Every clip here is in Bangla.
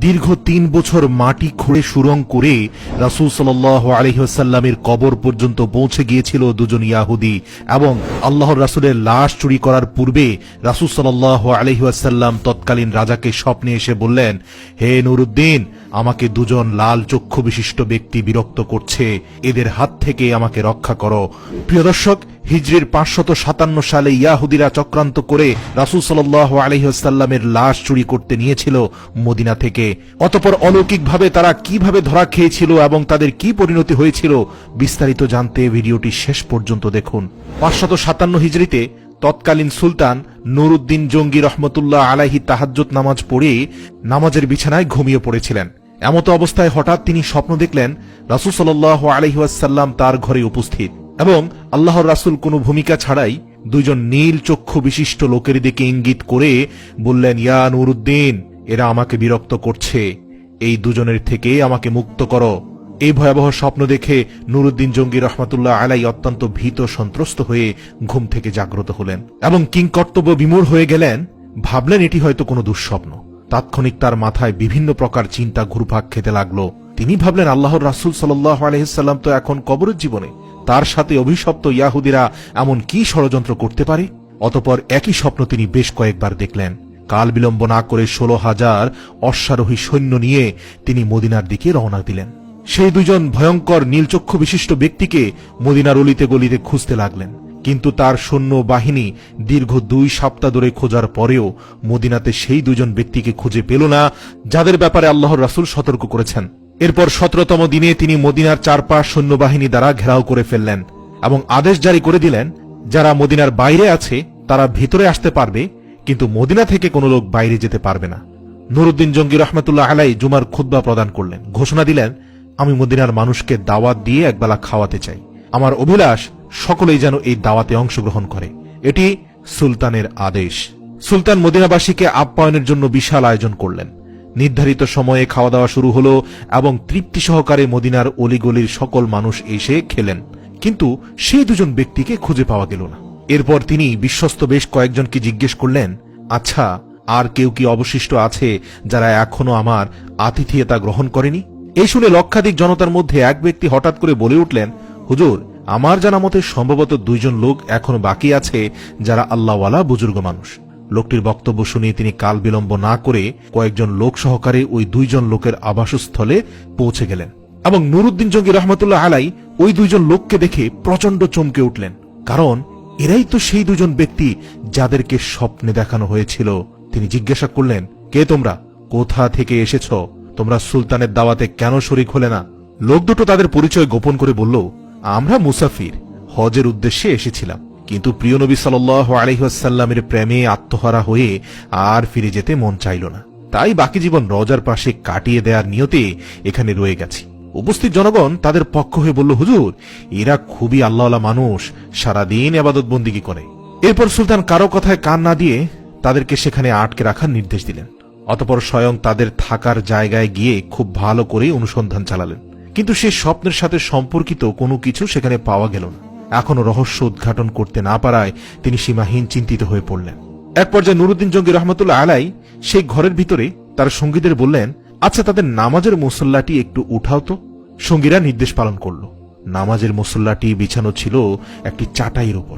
দীর্ঘ ৩ বছর মাটি খুঁড়ে সুরঙ্গ করে রাসূল সাল্লাল্লাহু আলাইহি ওয়াসাল্লামের কবর পর্যন্ত পৌঁছে গিয়েছিল দুজন ইয়াহুদি এবং আল্লাহর রাসূলের লাশ চুরি করার পূর্বে রাসূল সাল্লাল্লাহু আলাইহি ওয়াসাল্লাম তৎকালীন রাজাকে স্বপ্নে এসে বললেন, হে নুরুদ্দিন, আমাকে দুজন লাল চক্ষু বিশিষ্ট ব্যক্তি বিরক্ত করছে, এদের হাত থেকে আমাকে রক্ষা করো। প্রিয় দর্শক, হিজরির ৫৫৭ সালে ইয়াহুদিরা চক্রান্ত করে রাসূল সাল্লাল্লাহু আলাইহি ওয়াসাল্লামের লাশ চুরি করতে নিয়েছিল মদিনা থেকে। অতঃপর অলৌকিকভাবে তারা কিভাবে ধরা খেয়েছিল এবং তাদের কি পরিণতি হয়েছিল, বিস্তারিত জানতে ভিডিওটি শেষ পর্যন্ত দেখুন। ৫৫৭ হিজরিতে তৎকালীন সুলতান নুরুদ্দিন জঙ্গি রহমতুল্লাহ আলাইহি তাহাজ্জুদ নামাজ পড়ে নামাজের বিছানায় ঘুমিয়ে পড়েছিলেন। এমতো অবস্থায় হঠাৎ তিনি স্বপ্ন দেখলেন রাসূল সাল্লাল্লাহু আলাইহি ওয়াসাল্লাম তার ঘরে উপস্থিত এবং আল্লাহর রাসূল কোনো ভূমিকা ছাড়াই দুইজন নীল চক্ষু বিশিষ্ট লোকের দিকে ইঙ্গিত করে বললেন, ইয়া নুরুদ্দিন, এরা আমাকে বিরক্ত করছে, এই দুজনের থেকে আমাকে মুক্ত করো। এই ভয়াবহ স্বপ্ন দেখে নুরুদ্দিন জঙ্গি রহমতুল্লাহ আলাই অত্যন্ত ভীত সন্ত্রস্ত হয়ে ঘুম থেকে জাগ্রত হলেন এবং কিংকর্তব্য বিমূঢ় হয়ে গেলেন। ভাবলেন এটি হয়তো কোনো দুঃস্বপ্ন। তাৎক্ষণিক তার মাথায় বিভিন্ন প্রকার চিন্তা ঘুরপাক খেতে লাগলো। তিনি ভাবলেন, আল্লাহর রাসূল সাল্লাল্লাহু আলাইহি ওয়াসাল্লাম তো এখন কবরের জীবনে, তার সাথে অভিশপ্ত ইয়াহুদিরা এমন কি ষড়যন্ত্র করতে পারে? অতঃপর একই স্বপ্ন তিনি বেশ কয়েকবার দেখলেন। কাল বিলম্ব না করে ১৬,০০০ অশ্বারোহী সৈন্য নিয়ে তিনি মদিনার দিকে রওনা দিলেন। সেই দুজন ভয়ঙ্কর নীলচক্ষু বিশিষ্ট ব্যক্তিকে মদিনার অলিতে গলিতে খুঁজতে লাগলেন, কিন্তু তার সৈন্য বাহিনী দীর্ঘ ২ সপ্তাহ ধরে খোঁজার পরেও মদিনাতে সেই দুজন ব্যক্তিকে খুঁজে পেল না, যাদের ব্যাপারে আল্লাহর রাসূল সতর্ক করেছেন। এরপর ১৭তম দিনে তিনি মদিনার চারপাশ সৈন্যবাহিনী দ্বারা ঘেরাও করে ফেললেন এবং আদেশ জারি করে দিলেন, যারা মদিনার বাইরে আছে তারা ভিতরে আসতে পারবে, কিন্তু মদিনা থেকে কোনো লোক বাইরে যেতে পারবে না। নুরুদ্দিন জঙ্গি রহমতুল্লাহ আলাই জুমার খুতবা প্রদান করলেন, ঘোষণা দিলেন, আমি মদিনার মানুষকে দাওয়াত দিয়ে একবেলা খাওয়াতে চাই। আমার অভিলাষ সকলেই যেন এই দাওয়াতে অংশগ্রহণ করে। এটি সুলতানের আদেশ। সুলতান মদিনাবাসীকে আপ্যায়নের জন্য বিশাল আয়োজন করলেন। নির্ধারিত সময়ে খাওয়া দাওয়া শুরু হলো এবং তৃপ্তি সহকারে মদিনার অলিগলির সকল মানুষ এসে খেলেন, কিন্তু সেই দুজন ব্যক্তিকে খুঁজে পাওয়া গেল না। এরপর তিনি বিশ্বস্ত বেশ কয়েকজনকে জিজ্ঞেস করলেন, আচ্ছা, আর কেউ কি অবশিষ্ট আছে যারা এখনো আমার আতিথেয়তা গ্রহণ করেনি? এই শুনে লক্ষাধিক জনতার মধ্যে এক ব্যক্তি হঠাৎ করে বলে উঠলেন, হুজুর, আমার জানা মতে সম্ভবত ২ জন লোক এখনো বাকি আছে যারা আল্লাহওয়ালা বুজুর্গ মানুষ। লোকটির বক্তব্য শুনে তিনি কাল বিলম্ব না করে কয়েকজন লোক সহকারে ওই ২ জন লোকের আবাসস্থলে পৌঁছে গেলেন এবং নুরুদ্দিন জঙ্গি রহমতুল্লাহ আলাই ওই ২ জন লোককে দেখে প্রচন্ড চমকে উঠলেন, কারণ এরাই তো সেই ২ জন ব্যক্তি যাদেরকে স্বপ্নে দেখানো হয়েছিল। তিনি জিজ্ঞাসা করলেন, কে তোমরা? কোথা থেকে এসেছ? তোমরা সুলতানের দাওয়াতে কেন শরীক হলে না? লোক দুটো তাদের পরিচয় গোপন করে বলল, আমরা মুসাফির, হজের উদ্দেশ্যে এসেছিলাম, কিন্তু প্রিয় নবী সাল্লাল্লাহু আলাইহি ওয়াসাল্লামের প্রেমে আত্মহারা হয়ে আর ফিরে যেতে মন চাইল না, তাই বাকি জীবন রওজার পাশে কাটিয়ে দেওয়ার নিয়তে এখানে রয়ে গেছি। উপস্থিত জনগণ তাদের পক্ষ হয়ে বলল, হুজুর, এরা খুবই আল্লাহওয়ালা মানুষ, সারাদিন ইবাদত বন্দিগি করে। এরপর সুলতান কারো কথায় কান না দিয়ে তাদেরকে সেখানে আটকে রাখার নির্দেশ দিলেন। অতঃপর স্বয়ং তাদের থাকার জায়গায় গিয়ে খুব ভালো করে অনুসন্ধান চালালেন, কিন্তু সে স্বপ্নের সাথে সম্পর্কিত কোনো কিছু সেখানে পাওয়া গেল না। এখনো রহস্য উদ্ঘাটন করতে না পারায় তিনি সীমাহীন চিন্তিত হয়ে পড়লেন। এক পর্যায়ে নুরুদ্দিন জঙ্গি রহমতুল্লাহ আলাই সেই ঘরের ভিতরে তার সঙ্গীদের বললেন, আচ্ছা, তাদের নামাজের মুসল্লাটি একটু উঠাও তো। সঙ্গীরা নির্দেশ পালন করল। নামাজের মুসল্লাটি বিছানো ছিল একটি চাটাইয়ের উপর।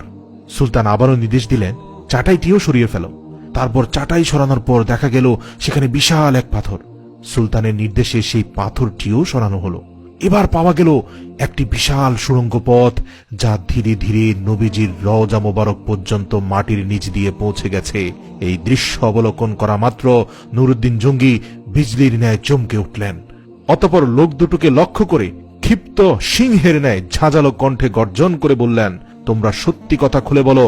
সুলতান আবারও নির্দেশ দিলেন, চাটাইটিও সরিয়ে ফেল। তারপর চাটাই সরানোর পর দেখা গেল সেখানে বিশাল এক পাথর। সুলতানের নির্দেশে সেই পাথরটিও সরানো হলো। এবার পাওয়া গেল একটি বিশাল সুড়ঙ্গ পথ, যা ধীরে ধীরে নবীজির রওজা মোবারক পর্যন্ত মাটির নিচ দিয়ে পৌঁছে গেছে। এই দৃশ্য অবলোকন করা মাত্র নুরুদ্দিন জঙ্গি বিজলির ন্যায় চমকে উঠলেন। অতঃপর লোক দুটোকে লক্ষ্য করে ক্ষিপ্ত সিংহের ন্যায় ঝাঁঝালো কণ্ঠে গর্জন করে বললেন, তোমরা সত্যি কথা খুলে বলো,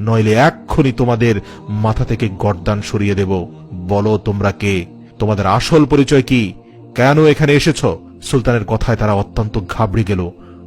নইলে এক্ষুনি তোমাদের মাথা থেকে গর্দান সরিয়ে দেব। বলো তোমরা কে? তোমাদের আসল পরিচয় কি? কেন এখানে এসেছ? সুলতানের কথায় তারা অত্যন্ত ঘাবড়ে গেল।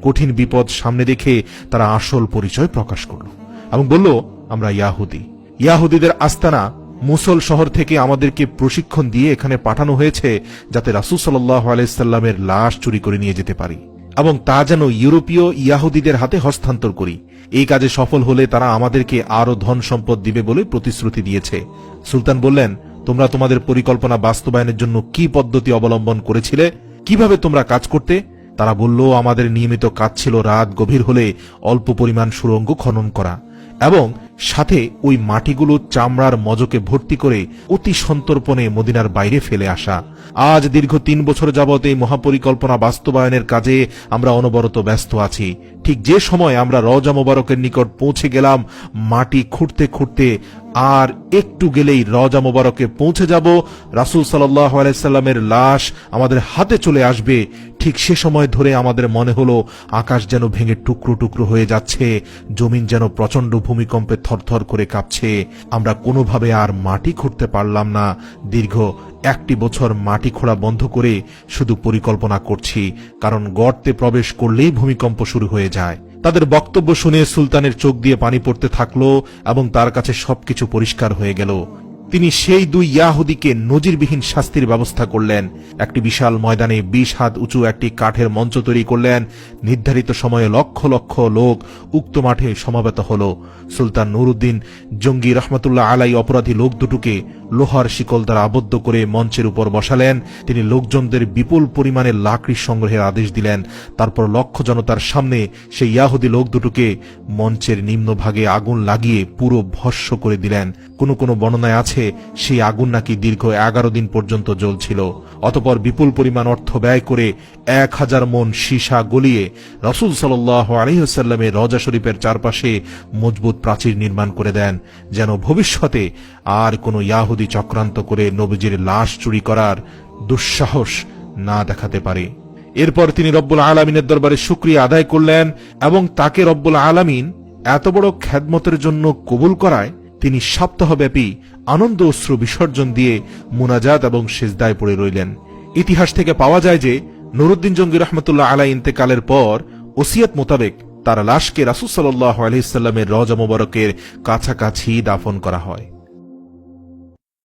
কঠিন বিপদ সামনে দেখে তারা আসল পরিচয় প্রকাশ করল এবং বলল, আমরা ইয়াহুদি। ইয়াহুদিদের আস্তানা মুসল শহর থেকে আমাদেরকে প্রশিক্ষণ দিয়ে এখানে পাঠানো হয়েছে, যাতে রাসূল সাল্লাল্লাহু আলাইহি সাল্লামের লাশ চুরি করে নিয়ে যেতে পারি এবং তা যেন ইউরোপীয় ইয়াহুদিদের হাতে হস্তান্তর করি। এই কাজে সফল হলে তারা আমাদেরকে আরো ধন সম্পদ দিবে বলে প্রতিশ্রুতি দিয়েছে। সুলতান বললেন, তোমরা তোমাদের পরিকল্পনা বাস্তবায়নের জন্য কি পদ্ধতি অবলম্বন করেছিলে, কিভাবে তোমরা কাজ করতে? তারা বলল, আমাদের নিয়মিত কাজ ছিল রাত গভীর হলে অল্প পরিমাণ সুড়ঙ্গ খনন করা এবং সাথে ওই মাটিগুলো চামড়ার মজকে ভর্তি করে অতি সন্তর্পণে মদিনার বাইরে ফেলে আসা। আজ দীর্ঘ 3 বছর যাবত এই মহাপরিকল্পনা বাস্তবায়নের কাজে আমরা অনবরত ব্যস্ত আছি। ঠিক যে সময় আমরা রওজা মোবারকের নিকট পৌঁছে গেলাম, মাটি খুঁড়তে খুঁড়তে আর একটু গেলেই রওজা মোবারকে পৌঁছে যাব, রাসূল সাল্লাল্লাহু আলাইহি সাল্লামের লাশ আমাদের হাতে চলে আসবে, ঠিক সে সময় ধরে আমাদের মনে হলো আকাশ যেন ভেঙে টুকরো টুকরো হয়ে যাচ্ছে, জমিন যেন প্রচন্ড ভূমিকম্পে থরথর করে কাঁপছে। আমরা কোনোভাবে আর মাটি খুঁড়তে পারলাম না। দীর্ঘ 1 বছর মাটি খোঁড়া বন্ধ করে শুধু পরিকল্পনা করছি, কারণ গর্তে প্রবেশ করলেই ভূমিকম্প শুরু হয়ে যায়। তাদের বক্তব্য শুনে সুলতানের চোখ দিয়ে পানি পড়তে থাকলো এবং তার কাছে সবকিছু পরিষ্কার হয়ে গেল। তিনি সেই 2 ইয়াহুদীকে নজিরবিহীন শাস্তির ব্যবস্থা করলেন। একটি বিশাল ময়দানে 20 হাত উঁচু একটি কাঠের মঞ্চ তৈরি করলেন। নির্ধারিত সময়ে লক্ষ লক্ষ লোক উক্ত মাঠে সমাবেত হল। সুলতান নুরউদ্দিন জঙ্গি রহমতুল্লাহ আলাই অপরাধী লোক দুটোকে লোহার শিকল দ্বারা আবদ্ধ করে মঞ্চের উপর বসালেন। তিনি লোকজনদের বিপুল পরিমাণে লাকড়ি সংগ্রহের আদেশ দিলেন। তারপর লক্ষ জনতার সামনে সেই ইয়াহুদী লোক দুটোকে মঞ্চের নিম্নভাগে আগুন লাগিয়ে পুরো ভস্ম করে দিলেন। কোনো কোনো বর্ণনায় আছে সেই আগুন নাকি দীর্ঘ 11 দিন পর্যন্ত জ্বলছিল। অতঃপর বিপুল পরিমাণ অর্থ ব্যয় করে 1000 মণ সীসা গলিয়ে রাসূল সাল্লাল্লাহু আলাইহি ওয়াসাল্লামের রওজা শরীফের চারপাশে মজবুত প্রাচীর নির্মাণ করে দেন, যেন ভবিষ্যতে আর কোনো ইয়াহুদী চক্রান্ত করে নবীজির লাশ চুরি করার দুঃসাহস না দেখাতে পারে। এরপর তিনি রব্বুল আলামিনের দরবারে শুকরিয়া আদায় করলেন এবং তাকে রব্বুল আলামিন এত বড় খেদমতের জন্য কবুল করায় তিনি সপ্তাহব্যাপী আনন্দ অশ্রু বিসর্জন দিয়ে মুনাজাত এবং সিজদায় পড়ে রইলেন। ইতিহাস থেকে পাওয়া যায় যে নুরউদ্দিন জঙ্গি রহমতুল্লাহ আলাই ইন্তেকালের পর ওসিয়ত মোতাবেক তার লাশকে রাসূল সাল্লাল্লাহু আলাইহি সাল্লামের রওজা মোবারকের কাছাকাছি দাফন করা হয়।